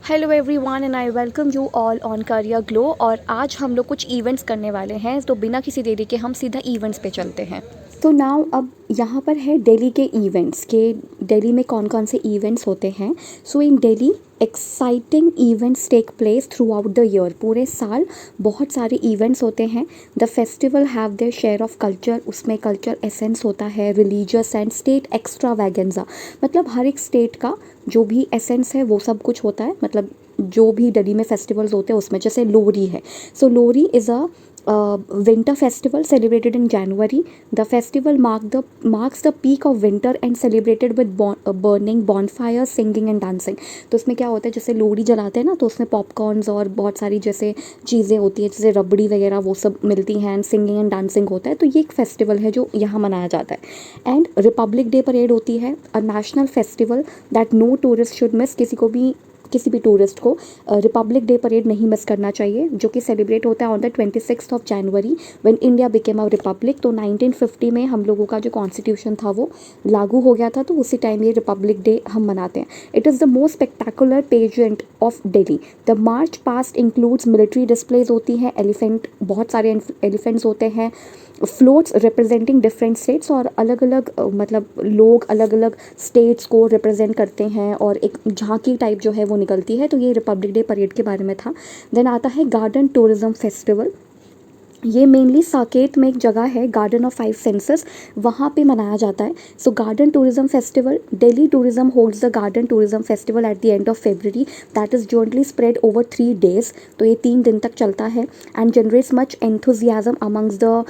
Hello everyone and I welcome you all on career glow. और आज हम लोग कुछ इवेंट्स करने वाले हैं, तो बिना किसी देरी के हम सीधा इवेंट्स पे चलते हैं। तो नाउ अब यहाँ पर है दिल्ली के इवेंट्स के दिल्ली में कौन कौन से इवेंट्स होते हैं। So in Delhi exciting events take place throughout the year. पूरे साल बहुत सारे इवेंट्स होते हैं। The festival have their share of culture. उसमें कल्चर एसेंस होता है, religious and state extravaganza. मतलब हर एक स्टेट का जो भी एसेंस है वो सब कुछ होता है। मतलब जो भी दिल्ली में फेस्टिवल्स होते हैं उसमें, जैसे लोहरी है। So Lohri is a winter festival celebrated in January. The festival marks the peak of winter and celebrated with burning bonfires, singing and dancing. तो उसमें क्या होता है, जैसे लोहड़ी जलाते हैं ना, तो उसमें पॉपकॉर्न्स और बहुत सारी जैसे चीज़ें होती हैं, जैसे रबड़ी वगैरह वो सब मिलती हैं एंड सिंगिंग एंड डांसिंग होता है। तो ये एक फेस्टिवल है जो यहाँ मनाया जाता है। एंड रिपब्लिक डे परेड होती है, a national festival that no tourist should miss. किसी भी टूरिस्ट को रिपब्लिक डे परेड नहीं मिस करना चाहिए, जो कि सेलिब्रेट होता है on the 26 of January when India became a republic. तो 1950 में हम लोगों का जो कॉन्स्टिट्यूशन था वो लागू हो गया था, तो उसी टाइम ये रिपब्लिक डे हम मनाते हैं। It is the most spectacular pageant of Delhi. The march past includes military displays होती हैं, एलिफेंट, बहुत सारे एलिफेंट्स होते हैं, फ्लोट्स रिप्रेजेंटिंग डिफरेंट स्टेट्स, और अलग अलग मतलब लोग अलग अलग स्टेट्स को रिप्रेजेंट करते हैं और एक झांकी टाइप जो है वो निकलती है। तो ये रिपब्लिक डे परेड के बारे में था। देन आता है गार्डन टूरिज्म फेस्टिवल। ये मेनली साकेत में एक जगह है, गार्डन ऑफ 5 सेंसेस, वहाँ पे मनाया जाता है। So garden tourism festival, Delhi tourism holds the garden tourism festival at the end of February that is jointly spread over 3 days। तो ये 3 दिन तक चलता है and generates much enthusiasm amongst the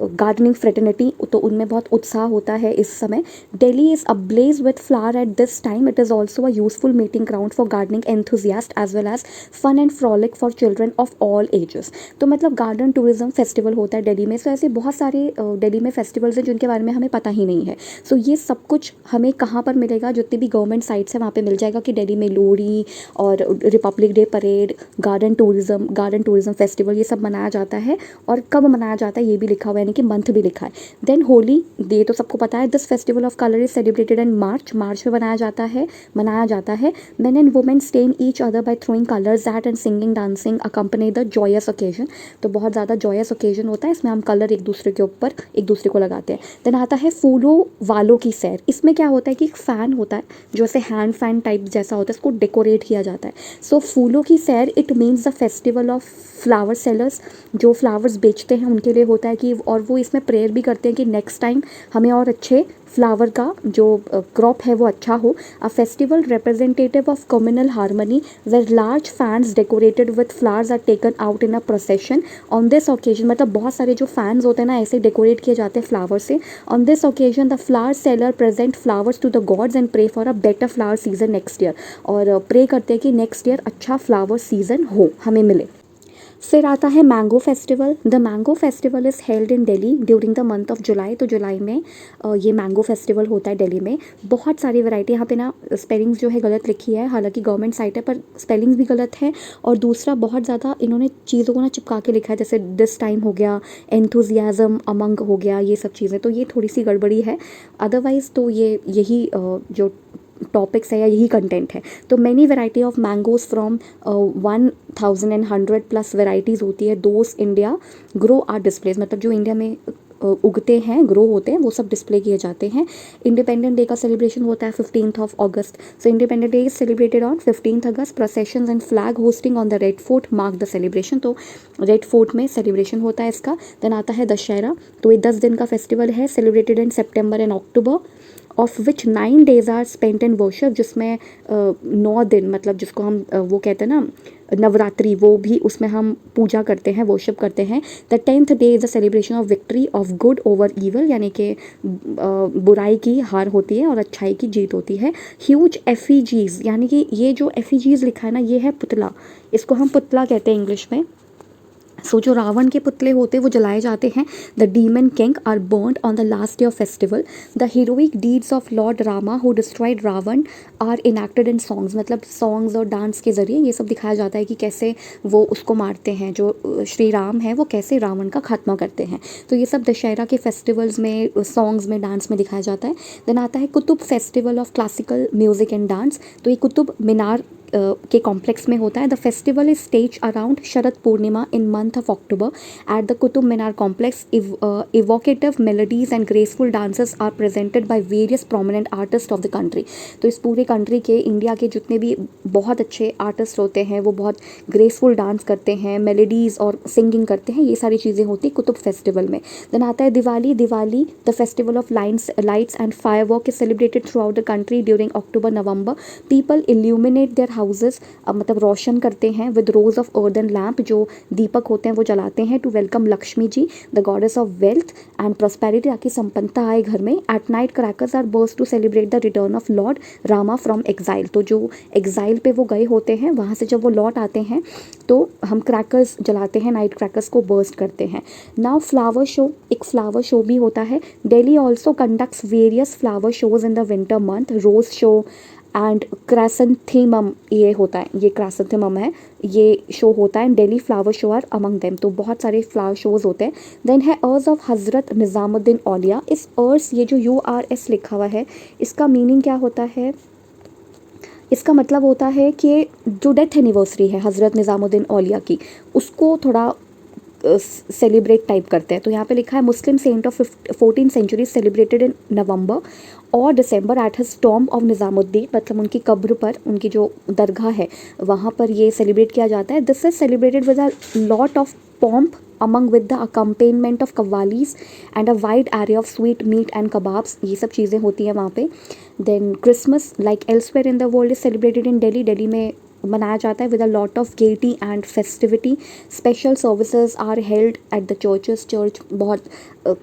gardening fraternity. तो उनमें बहुत उत्साह होता है इस समय। Delhi is ablaze with flower at this time. It is also a useful meeting ground for gardening enthusiast as well as fun and frolic for children of all ages. तो मतलब गार्डन टूरिज्म फेस्टिवल होता है दिल्ली में। सो ऐसे बहुत सारे दिल्ली में festivals हैं जिनके बारे में हमें पता ही नहीं है। सो ये सब कुछ हमें कहाँ पर मिलेगा, जितनी भी गवर्नमेंट साइट्स है वहाँ पे मिल जाएगा कि दिल्ली में लोहड़ी और Republic day parade, garden tourism festival ये सब मनाया जाता है। और कब मनाया जाता है ये भी लिखा हुआ है, यानी कि मंथ भी लिखा है। देन होली, ये तो सबको पता है। This festival of colour is celebrated in March में मनाया जाता है। Men and women stain each other by throwing colours at and singing dancing accompany the joyous occasion. तो बहुत ज़्यादा जॉयस ओकेजन होता है, इसमें हम कलर एक दूसरे के ऊपर एक दूसरे को लगाते हैं। देन आता है फूलों वालों की सैर। इसमें क्या होता है कि एक फ़ैन होता है जो ऐसे हैंड फैन टाइप जैसा होता है, इसको डेकोरेट किया जाता है। सो फूलों की सैर, it means the festival of flower sellers. जो फ्लावर्स बेचते हैं उनके लिए होता है कि, और वो इसमें प्रेयर भी करते हैं कि नेक्स्ट टाइम हमें और अच्छे फ्लावर का जो क्रॉप है वो अच्छा हो। A festival representative of communal harmony where large fans decorated with flowers are taken out in a procession on this occasion. मतलब बहुत सारे जो फैंस होते हैं ना, ऐसे डेकोरेट किए जाते हैं फ्लावर से। On this occasion the flower seller present flowers to the gods and pray for a better flower season next year. और प्रे करते हैं कि नेक्स्ट ईयर अच्छा फ्लावर सीजन हो, हमें मिले। फिर आता है mango festival. The mango festival is held in Delhi during the month of July. तो जुलाई में ये मैंगो फेस्टिवल होता है दिल्ली में। बहुत सारी वैरायटी, यहाँ पे ना स्पेलिंग्स जो है गलत लिखी है, हालांकि गवर्नमेंट साइट है पर स्पेलिंग्स भी गलत है। और दूसरा बहुत ज़्यादा इन्होंने चीज़ों को ना चिपका के लिखा है, जैसे दिस टाइम हो गया, एंथुजियाज्म अमंग हो गया, ये सब चीज़ें। तो ये थोड़ी सी गड़बड़ी है। अदरवाइज़ तो ये यही जो टॉपिक्स है या यही कंटेंट है। तो many variety of mangoes from 1100+ varieties होती है। दोस्त इंडिया ग्रो आर डिस्प्लेज, मतलब जो इंडिया में उगते हैं, ग्रो होते हैं, वो सब डिस्प्ले किए जाते हैं। इंडिपेंडेंट डे का सेलिब्रेशन होता है 15th of August. So independent day is celebrated on 15th August. Processions and flag hosting on the red fort mark the celebration. तो रेड फोर्ट में सेलिब्रेशन होता है इसका। देन आता है दशहरा। तो ये 10 दिन का फेस्टिवल है, celebrated in September and October, of which 9 days are spent in worship, जिसमें 9 दिन, मतलब जिसको हम वो कहते हैं ना नवरात्रि, वो भी उसमें हम पूजा करते हैं, वर्शिप करते हैं। The 10th day is the celebration of victory of good over evil, यानी कि बुराई की हार होती है और अच्छाई की जीत होती है। ह्यूज एफिजीज, यानी कि ये जो एफिजीज लिखा है ना, ये है पुतला, इसको हम पुतला कहते हैं इंग्लिश में। सो जो रावण के पुतले होते हैं वो जलाए जाते हैं। The demon king are burned on the last day of festival. The heroic deeds of lord Rama who destroyed Ravana are enacted in songs. मतलब सॉन्ग्स और डांस के ज़रिए ये सब दिखाया जाता है कि कैसे वो उसको मारते हैं, जो श्री राम है वो कैसे रावण का खात्मा करते हैं। तो ये सब दशहरा के फेस्टिवल्स में, सॉन्ग्स में, डांस में दिखाया जाता है। देन आता है Qutub festival of classical music and dance. तो ये कुतुब मीनार के कॉम्प्लेक्स में होता है। The festival is stage around Sharad Purnima in month of October at the Qutub Minar complex. Evocative melodies and graceful dances are presented by various prominent artist of the country. तो इस पूरे country के, इंडिया के जितने भी बहुत अच्छे आर्टिस्ट होते हैं वो बहुत ग्रेसफुल डांस करते हैं, मेलोडीज़ और सिंगिंग करते हैं, ये सारी चीज़ें होती हैं कुतुब फेस्टिवल में। देन आता है Diwali. Diwali the festival of lights and firework is celebrated throughout the country during October November. People illuminate their houses, मतलब रोशन करते हैं with rows of earthen lamp, जो दीपक होते हैं वो जलाते हैं, to welcome Lakshmi ji the goddess of wealth and prosperity, ताकि संपन्नता आए घर में। At night crackers are burst to celebrate the return of lord Rama from exile. तो जो एग्जाइल पे वो गए होते हैं वहाँ से जब वो लौट आते हैं तो हम क्रैकर्स जलाते हैं, नाइट क्रैकर्स को बर्स्ट करते हैं। नाउ फ्लावर शो, एक फ्लावर शो भी होता है। Delhi also conducts various flower shows in the winter month. Rose show and chrysanthemum ये होता है, ये क्रासनथेमम है, ये शो होता है। Delhi flower show are among them. तो बहुत सारे फ्लावर शोज होते हैं। देन है अर्स ऑफ हज़रत निज़ामुद्दीन औलिया। इस अर्स, ये जो URS लिखा हुआ है, इसका मीनिंग क्या होता है? इसका मतलब होता है कि जो डेथ एनिवर्सरी है हज़रत निज़ामुद्दीन औलिया की, उसको थोड़ा सेलिब्रेट टाइप करते हैं। तो यहाँ पे लिखा है Muslim saint of 14th century celebrated in November और December at his tomb of Nizamuddin, मतलब उनकी कब्र पर, उनकी जो दरगाह है वहाँ पर ये सेलिब्रेट किया जाता है। This is celebrated with a lot of pomp among with the accompaniment of कव्वालीज and a wide array of sweet meat and kebabs, ये सब चीज़ें होती हैं वहाँ पे। Then Christmas like elsewhere in the world is celebrated in Delhi। Delhi में मनाया जाता है with a lot of gaiety and festivity. Special services are held at the churches. Church बहुत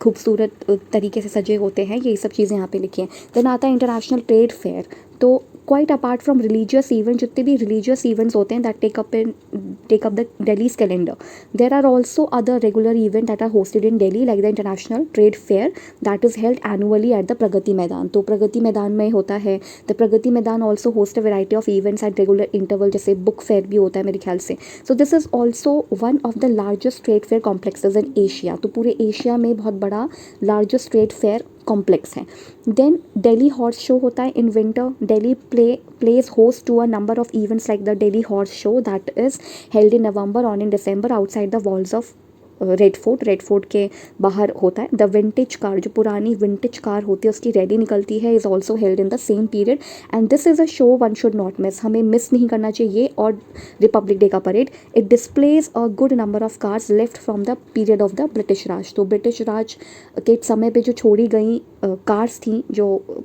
खूबसूरत तरीके से सजे होते हैं, ये सब चीज़ें यहाँ पे लिखी हैं। देन आता है इंटरनेशनल ट्रेड फेयर। तो quite apart from religious event, जितने भी रिलीजियस इवेंट्स होते हैं that take up the Delhi's calendar, there are also other regular event that are hosted in Delhi like the international trade fair that is held annually at the Pragati Maidan. तो प्रगति मैदान में होता है। The Pragati मैदान also host a variety of events at regular interval, जैसे book fair भी होता है मेरे ख्याल से। So this is also one of the largest trade fair complexes in Asia. तो पूरे एशिया में बहुत बड़ा लार्जेस्ट ट्रेड फेयर कॉम्प्लेक्स है। देन दिल्ली हॉर्स शो होता है in winter. Delhi plays host to a number of events like the Delhi Horse Show that is held in November or in December outside the walls of red fort के बाहर होता है। The vintage car, जो पुरानी vintage car होती है उसकी rally निकलती है, is also held in the same period and this is a show one should not miss, हमें मिस नहीं करना चाहिए। और रिपब्लिक डे का परेड, it displays a good number of cars left from the period of the British Raj. तो British राज के समय पे जो छोड़ी गई कार्स थी, जो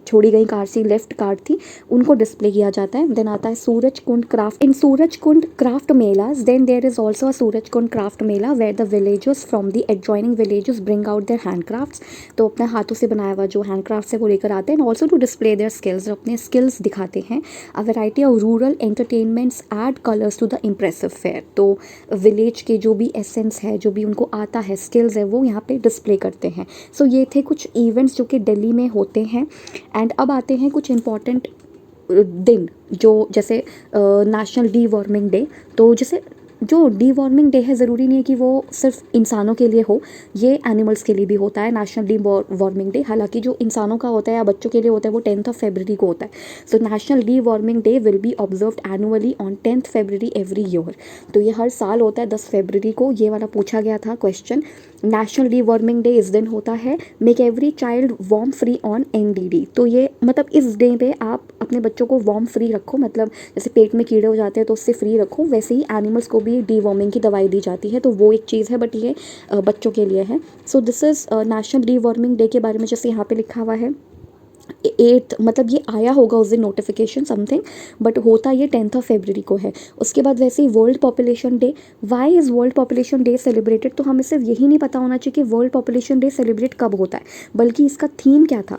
छोड़ी गई कार थी, लेफ्ट कार थी, उनको डिस्प्ले किया जाता है। देन आता है Suraj Kund craft. In Suraj Kund craft melas, then there is also a Suraj Kund craft mela where the villagers from the adjoining villages bring out their handcrafts. तो अपने हाथों से बनाया हुआ जो हैंडक्राफ्ट्स है वो लेकर आते हैं, also to display their skills, अपने स्किल्स दिखाते हैं। A variety of rural entertainments add colours to the impressive fair. तो विलेज के जो भी एसेंस है, जो भी उनको आता है, स्किल्स है, वो यहाँ पे डिस्प्ले करते हैं। सो ये थे कुछ इवेंट्स जो कि दिल्ली में होते हैं। एंड अब आते हैं कुछ इम्पॉर्टेंट दिन, जो जैसे नेशनल डी वार्मिंग डे। तो जैसे जो डी वार्मिंग डे है, ज़रूरी नहीं है कि वो सिर्फ इंसानों के लिए हो, ये एनिमल्स के लिए भी होता है नेशनल डी वार्मिंग डे। हालांकि जो इंसानों का होता है या बच्चों के लिए होता है वो 10th फरवरी को होता है। So national D warming day will be observed annually on 10th February every year. तो ये हर साल होता है 10 फरवरी को। ये वाला पूछा गया था question. National D warming day इस दिन होता है। Make every child warm free on NDD। तो ये मतलब इस डे पे आप अपने बच्चों को वार्म फ्री रखो, मतलब जैसे पेट में कीड़े हो जाते हैं तो उससे फ्री रखो, वैसे ही एनिमल्स को भी डी वार्मिंग की दवाई दी जाती है। तो वो एक चीज़ है, बट ये बच्चों के लिए है। So this is national D warming day के बारे में जैसे यहाँ पे लिखा हुआ है 8th, मतलब ये आया होगा उस दिन नोटिफिकेशन समथिंग, बट होता ये 10th फरवरी को है। उसके बाद वैसे ही world population day. Why is world population day celebrated? तो हमें सिर्फ यही नहीं पता होना चाहिए कि वर्ल्ड पॉपुलेशन डे सेलिब्रेट कब होता है, बल्कि इसका थीम क्या था।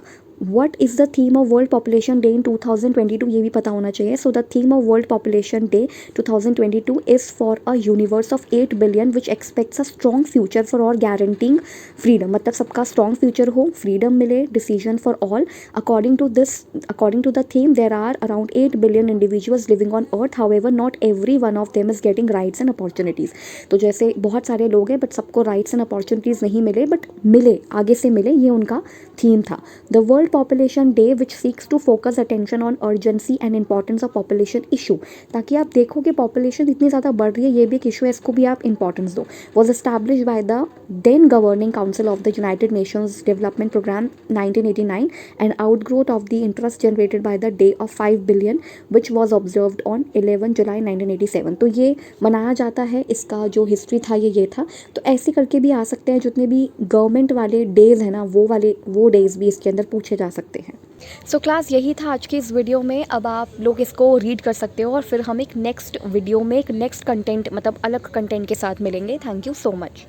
What is the theme of World Population Day in 2022? ये भी पता होना चाहिए। So the theme of World Population Day 2022 is for a universe of 8 billion which expects a strong future for all guaranteeing freedom। मतलब सबका strong future हो, freedom मिले, decision for all। According to the theme, there are around 8 billion individuals living on earth, however not every one of them is getting rights and opportunities। तो जैसे बहुत सारे लोग हैं बट सबको rights and opportunities नहीं मिले, बट मिले, आगे से मिले, ये उनका थीम था। The World population day which seeks to focus attention on urgency and importance of population issue, ताकि आप देखो कि पॉपुलेशन इतनी ज़्यादा बढ़ रही है, ये भी एक इशू है, इसको भी आप इंपॉर्टेंस दो। Was establish by the then governing council of the United Nations development programme 1989 and outgrowth of the interest generated by the day of 5 billion which was observed on 11 July 1987। तो ये मनाया जाता है, इसका जो हिस्ट्री था ये था। तो ऐसे करके भी आ सकते हैं, जितने भी गवर्नमेंट वाले डेज़ हैं ना, वो डेज़ भी इसके अंदर पूछे जा सकते हैं। सो क्लास यही था आज की इस वीडियो में। अब आप लोग इसको रीड कर सकते हो और फिर हम एक नेक्स्ट वीडियो में एक नेक्स्ट कंटेंट मतलब अलग कंटेंट के साथ मिलेंगे। Thank you so much.